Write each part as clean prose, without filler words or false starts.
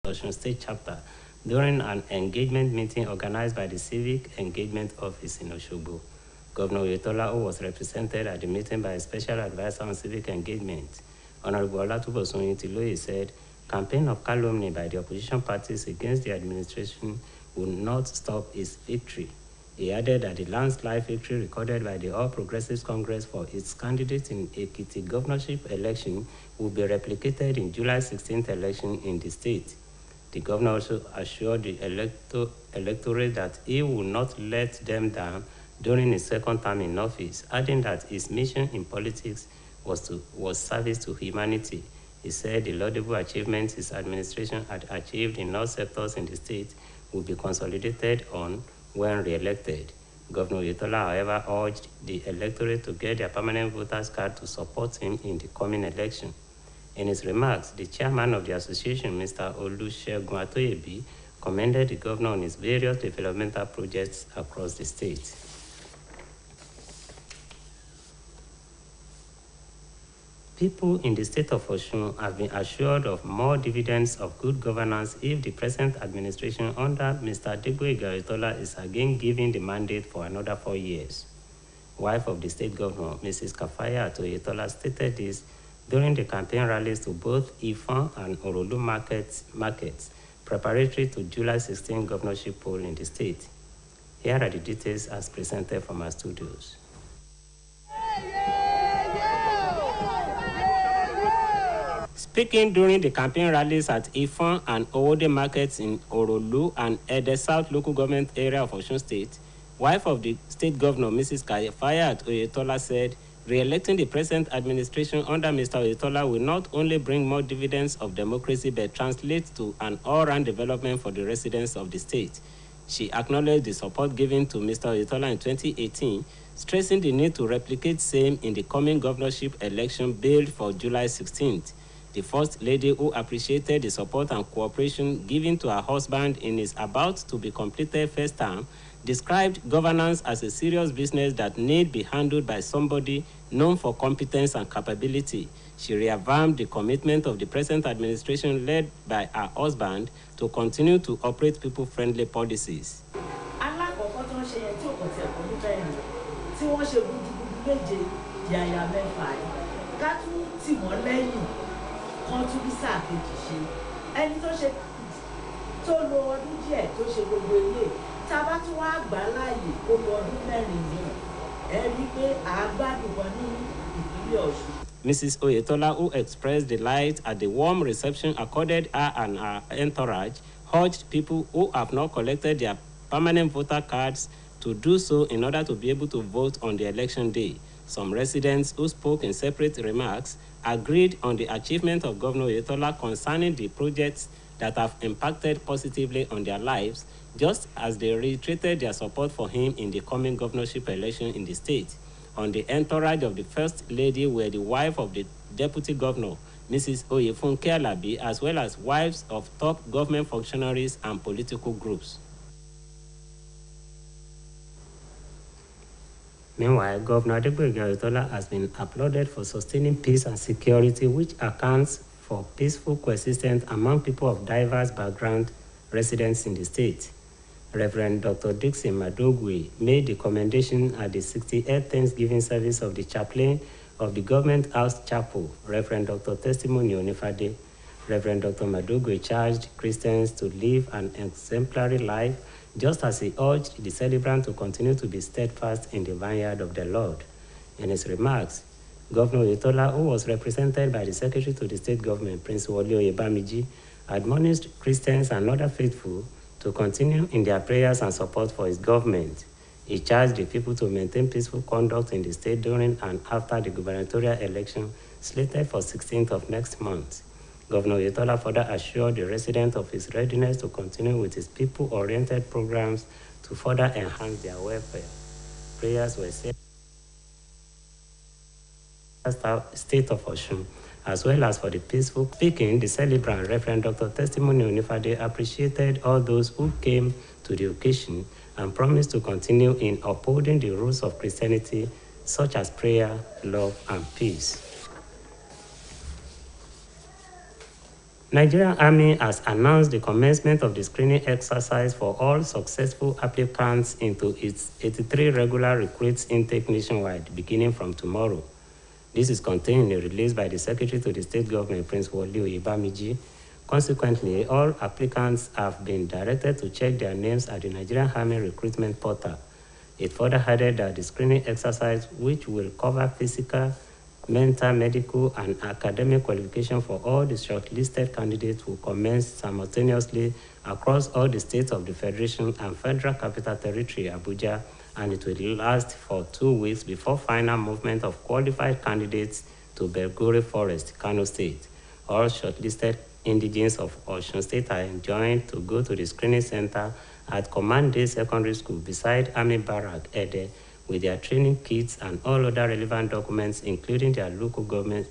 Osun State Chapter during an engagement meeting organized by the Civic Engagement Office in Osogbo. Governor Oyetola, who was represented at the meeting by a special advisor on civic engagement, Honorable Olatubosun Tiloye, said, campaign of calumny by the opposition parties against the administration will not stop its victory. He added that the landslide victory recorded by the All Progressives Congress for its candidate in Ekiti governorship election will be replicated in July 16th election in the state. The governor also assured the electorate that he will not let them down during his second term in office, adding that his mission in politics was service to humanity. He said the laudable achievements his administration had achieved in all sectors in the state will be consolidated on when re-elected. Governor Oyetola, however, urged the electorate to get their permanent voters card to support him in the coming election. In his remarks, the chairman of the association, Mr. Olusegun Atoyebi, commended the governor on his various developmental projects across the state. People in the state of Osun have been assured of more dividends of good governance if the present administration under Mr. Adegboyega Oyetola is again given the mandate for another 4 years. Wife of the state governor, Mrs. Kafayat Oyetola, stated this during the campaign rallies to both Ifon and Orolu markets preparatory to July 16 governorship poll in the state. Here are the details as presented from our studios. Speaking during the campaign rallies at Ifon and Owode markets in Orolu and Ede South local government area of Osun State, wife of the state governor, Mrs. Kafayat Oyetola, said, re-electing the present administration under Mr. Oyetola will not only bring more dividends of democracy but translate to an all-round development for the residents of the state. She acknowledged the support given to Mr. Oyetola in 2018, stressing the need to replicate same in the coming governorship election billed for July 16th. The First Lady, who appreciated the support and cooperation given to her husband in his about-to-be-completed first term, described governance as a serious business that need be handled by somebody known for competence and capability. She reaffirmed the commitment of the present administration led by her husband to continue to operate people-friendly policies. Mrs. Oyetola, who expressed delight at the warm reception accorded her and her entourage, urged people who have not collected their permanent voter cards to do so in order to be able to vote on the election day. Some residents who spoke in separate remarks agreed on the achievement of Governor Oyetola concerning the projects that have impacted positively on their lives, just as they reiterated their support for him in the coming governorship election in the state. On the entourage of the First Lady were the wife of the Deputy Governor, Mrs. Oyefunke Alabi, as well as wives of top government functionaries and political groups. Meanwhile, Governor Adegboyega Oyetola has been applauded for sustaining peace and security, which accounts for peaceful coexistence among people of diverse background residents in the state. Reverend Dr. Dixon Madogwe made the commendation at the 68th Thanksgiving service of the chaplain of the Government House Chapel, Reverend Dr. Testimony Onifade. Reverend Dr. Madogwe charged Christians to live an exemplary life, just as he urged the celebrant to continue to be steadfast in the vineyard of the Lord. In his remarks, Governor Oyetola, who was represented by the Secretary to the State Government, Prince Wole Oyebamiji, admonished Christians and other faithful to continue in their prayers and support for his government. He charged the people to maintain peaceful conduct in the state during and after the gubernatorial election slated for 16th of next month. Governor Oyetola further assured the residents of his readiness to continue with his people-oriented programs to further enhance their welfare. Prayers were said in the state of Osun, as well as for the peaceful. Speaking, the celebrant, Reverend Dr. Testimony Onifade, appreciated all those who came to the occasion and promised to continue in upholding the rules of Christianity, such as prayer, love, and peace. Nigerian Army has announced the commencement of the screening exercise for all successful applicants into its 83 regular recruits intake nationwide, beginning from tomorrow. This is contained in a release by the Secretary to the State Government, Prince Wole Oyebamiji. Consequently, all applicants have been directed to check their names at the Nigerian Army recruitment portal. It further added that the screening exercise, which will cover physical, mental, medical, and academic qualification for all the shortlisted candidates, will commence simultaneously across all the states of the Federation and Federal Capital Territory, Abuja, and it will last for 2 weeks before final movement of qualified candidates to Belgore Forest, Kano State. All shortlisted indigenes of Osun State are enjoined to go to the screening center at Command Day Secondary School beside Army Barrack, Ede, with their training kits and all other relevant documents, including their local government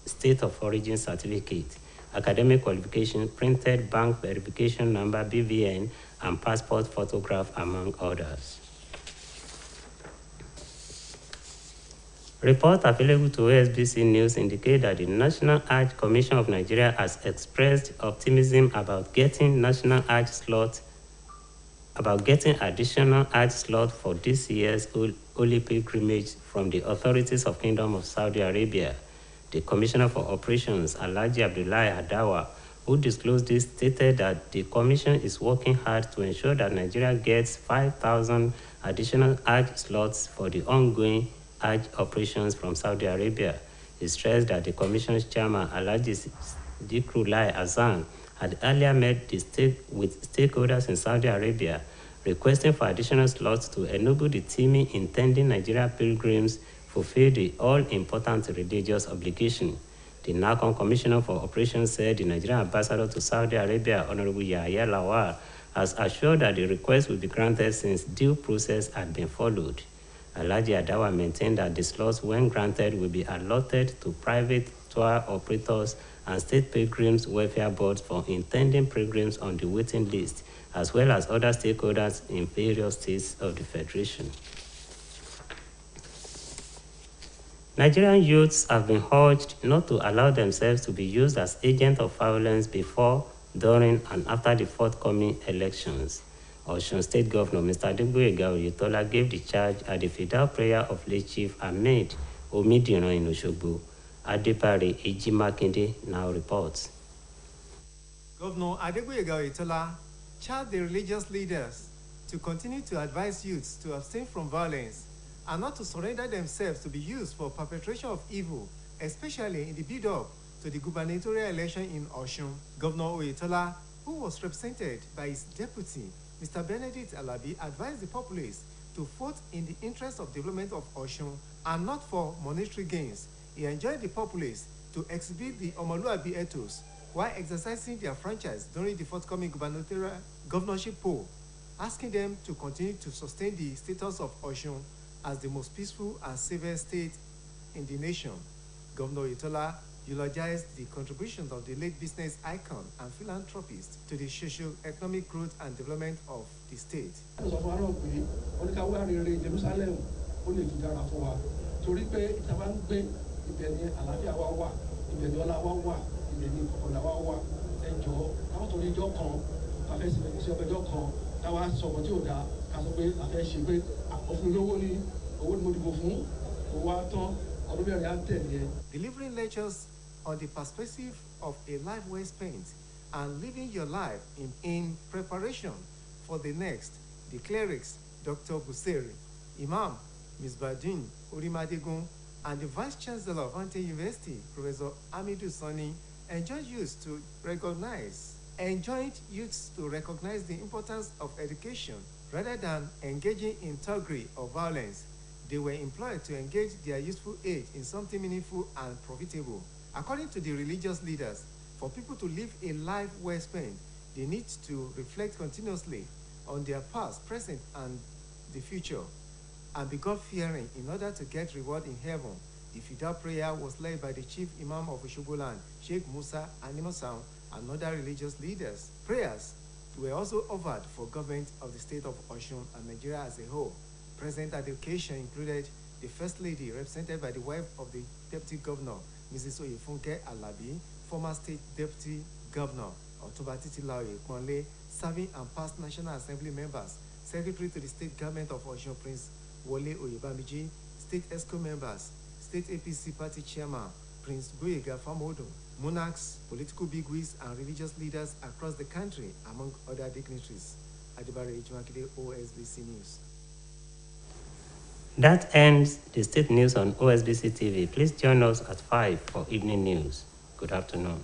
state of origin certificate, academic qualification, printed bank verification number BVN, and passport photograph, among others. Reports available to OSBC News indicate that the National Hajj Commission of Nigeria has expressed optimism about getting additional Hajj slot for this year's Holy Pilgrimage from the authorities of Kingdom of Saudi Arabia. The Commissioner for Operations, Alhaji Abdullahi Adawa, who disclosed this, stated that the Commission is working hard to ensure that Nigeria gets 5,000 additional Hajj slots for the ongoing Hajj operations from Saudi Arabia. He stressed that the Commission's chairman, Alhaji Zikrullah Hassan, had earlier met with stakeholders in Saudi Arabia, requesting for additional slots to enable the teaming intending Nigerian pilgrims fulfill the all-important religious obligation. The NACON Commissioner for Operations said the Nigerian ambassador to Saudi Arabia, Honorable Yahya Lawal, has assured that the request will be granted since due process had been followed. Alhaji Adawa maintained that the slots, when granted, will be allotted to private tour operators and state pilgrims welfare boards for intending pilgrims on the waiting list, as well as other stakeholders in various states of the Federation. Nigerian youths have been urged not to allow themselves to be used as agents of violence before, during, and after the forthcoming elections. Osun State Governor Mr. Adegboyega Oyetola gave the charge at the Fidal prayer of late Chief Ahmed Omidiran in Osogbo. Adepare Ejimakinde now reports. Governor Adegboyega Oyetola charged the religious leaders to continue to advise youths to abstain from violence and not to surrender themselves to be used for perpetration of evil, especially in the build-up to the gubernatorial election in Osun. Governor Oyetola, who was represented by his deputy, Mr. Benedict Alabi, advised the populace to vote in the interest of development of Osun and not for monetary gains. He enjoined the populace to exhibit the Omoluabi ethos while exercising their franchise during the forthcoming gubernatorial governorship poll, asking them to continue to sustain the status of Osun as the most peaceful and safest state in the nation. Governor Oyetola eulogized the contribution of the late business icon and philanthropist to the socio-economic growth and development of the state. Delivering lectures on the perspective of a life well spent and living your life in preparation for the next, the clerics, Dr. Buseri, Imam Misbadin Urimadegun, and the Vice Chancellor of Ante University, Professor Amidou Sani, enjoined youths to recognize the importance of education rather than engaging in thuggery or violence. They were employed to engage their youthful age in something meaningful and profitable. According to the religious leaders, for people to live a life well spent, they need to reflect continuously on their past, present, and the future, and be God-fearing in order to get reward in heaven. The Fidal prayer was led by the Chief Imam of Osogboland, Sheikh Musa Animosam, and other religious leaders. Prayers were also offered for government of the state of Osun and Nigeria as a whole. Present at the occasion included the First Lady, represented by the wife of the Deputy Governor, Mrs. Oyefunke Alabi, former State Deputy Governor Otunba Titilaoye Iponle, serving and past National Assembly members, Secretary to the State Government of Osun Prince Wole Oyebamiji, State ESCO members, State APC Party Chairman Prince Gboyega Famodo, monarchs, political bigwigs, and religious leaders across the country, among other dignitaries. Adibare Ijumakide, OSBC News. That ends the state news on OSBC TV. Please join us at 5 for evening news. Good afternoon.